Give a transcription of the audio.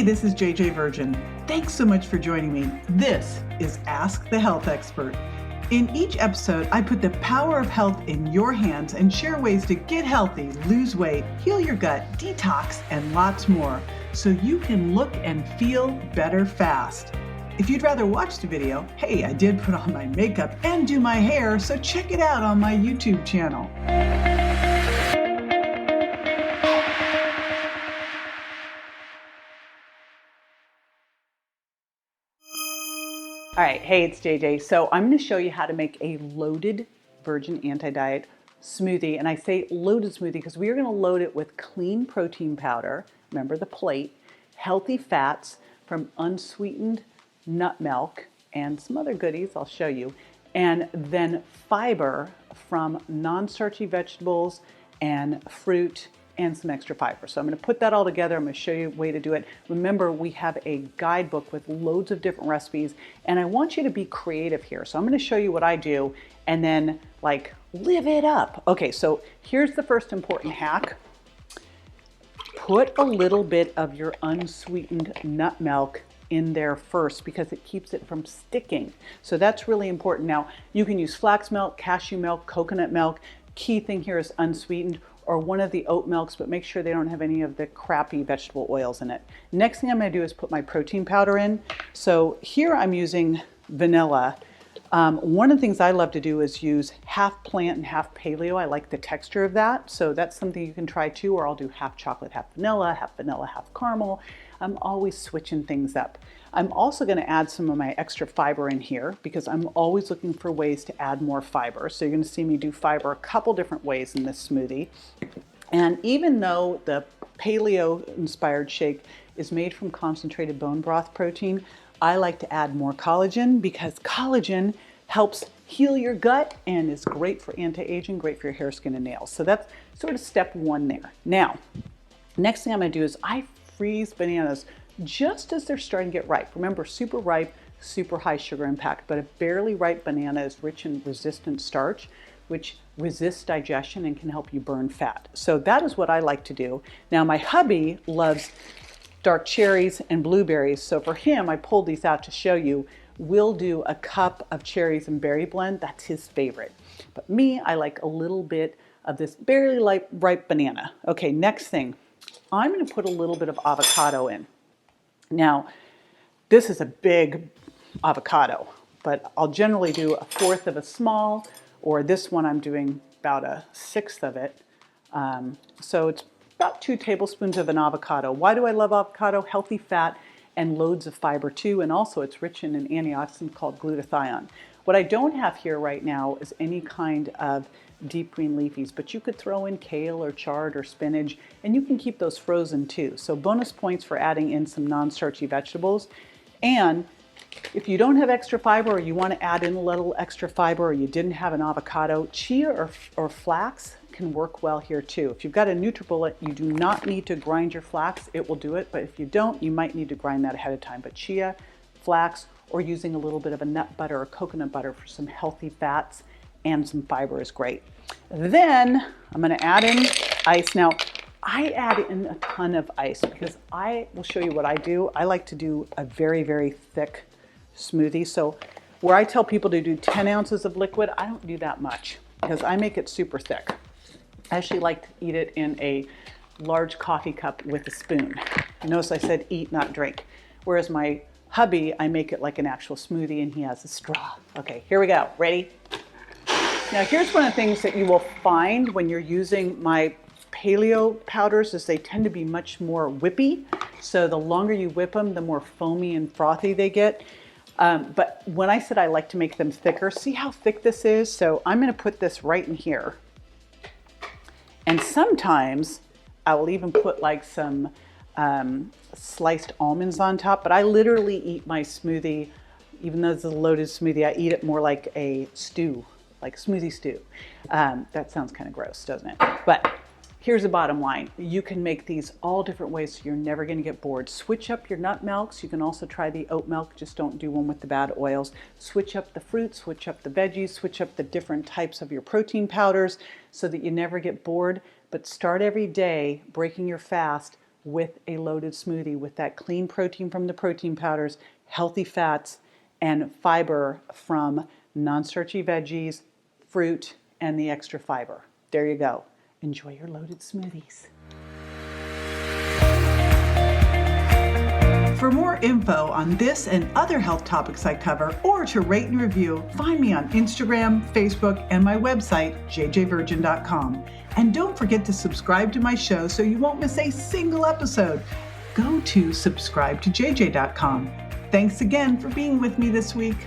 Hey, this is JJ Virgin. Thanks so much for joining me. This is Ask the Health Expert. In each episode, I put the power of health in your hands and share ways to get healthy, lose weight, heal your gut, detox, and lots more, so you can look and feel better fast. If you'd rather watch the video, hey, I did put on my makeup and do my hair, so check it out on my YouTube channel. All right, hey, it's JJ. So I'm going to show you how to make a loaded virgin anti-diet smoothie. And I say loaded smoothie because we are going to load it with clean protein powder, remember the plate, healthy fats from unsweetened nut milk, and some other goodies I'll show you, and then fiber from non-starchy vegetables and fruit and some extra fiber. So I'm going to put that all together. I'm going to show you a way to do it. Remember, we have a guidebook with loads of different recipes, and I want you to be creative here. So I'm going to show you what I do and then live it up. Okay, so here's the first important hack. Put a little bit of your unsweetened nut milk in there first because it keeps it from sticking. So that's really important. Now, you can use flax milk, cashew milk, coconut milk. Key thing here is unsweetened, or one of the oat milks, but make sure they don't have any of the crappy vegetable oils in it. Next thing I'm going to do is put my protein powder in. So here I'm using vanilla. One of the things I love to do is use half plant and half paleo. I like the texture of that. So that's something you can try too, or I'll do half chocolate, half vanilla, half caramel. I'm always switching things up. I'm also going to add some of my extra fiber in here because I'm always looking for ways to add more fiber. So you're going to see me do fiber a couple different ways in this smoothie. And even though the paleo inspired shake is made from concentrated bone broth protein, I like to add more collagen because collagen helps heal your gut and is great for anti-aging, great for your hair, skin, and nails. So that's sort of step one there. Now, next thing I'm going to do is I freeze bananas just as they're starting to get ripe. Remember, super ripe, super high sugar impact, but a barely ripe banana is rich in resistant starch, which resists digestion and can help you burn fat. So that is what I like to do. Now, my hubby loves dark cherries and blueberries. So for him, I pulled these out to show you. We'll do a cup of cherries and berry blend. That's his favorite. But me, I like a little bit of this barely ripe banana. Okay, next thing. I'm going to put a little bit of avocado in. Now, this is a big avocado, but I'll generally do 1/4 of a small, or this one I'm doing about 1/6 of it. So it's about 2 tablespoons of an avocado. Why do I love avocado? Healthy fat and loads of fiber too, and also it's rich in an antioxidant called glutathione. What I don't have here right now is any kind of deep green leafies, but you could throw in kale or chard or spinach, and you can keep those frozen too. So bonus points for adding in some non-starchy vegetables. And if you don't have extra fiber, or you want to add in a little extra fiber, or you didn't have an avocado, chia or flax can work well here too. If you've got a NutriBullet, you do not need to grind your flax. It will do it, but if you don't, you might need to grind that ahead of time. But chia, flax, or using a little bit of a nut butter or coconut butter for some healthy fats and some fiber is great. Then I'm going to add in ice. Now, I add in a ton of ice because I will show you what I do. I like to do a very, very thick smoothie. So where I tell people to do 10 ounces of liquid, I don't do that much because I make it super thick. I actually like to eat it in a large coffee cup with a spoon. Notice I said eat, not drink. Whereas my hubby, I make it like an actual smoothie and he has a straw. Okay, here we go. Ready? Now here's one of the things that you will find when you're using my paleo powders is they tend to be much more whippy. So the longer you whip them, the more foamy and frothy they get. But when I said I like to make them thicker, see how thick this is? So I'm going to put this right in here. And sometimes I will even put like some sliced almonds on top, but I literally eat my smoothie, even though it's a loaded smoothie, I eat it more like a stew, like smoothie stew. That sounds kind of gross, doesn't it? But here's the bottom line. You can make these all different ways so you're never going to get bored. Switch up your nut milks. You can also try the oat milk. Just don't do one with the bad oils. Switch up the fruit, switch up the veggies, switch up the different types of your protein powders so that you never get bored. But start every day breaking your fast with a loaded smoothie with that clean protein from the protein powders, healthy fats, and fiber from non-starchy veggies, fruit, and the extra fiber. There you go. Enjoy your loaded smoothies. For more info on this and other health topics I cover, or to rate and review, find me on Instagram, Facebook, and my website, jjvirgin.com. And don't forget to subscribe to my show so you won't miss a single episode. Go to subscribetoJJ.com. Thanks again for being with me this week.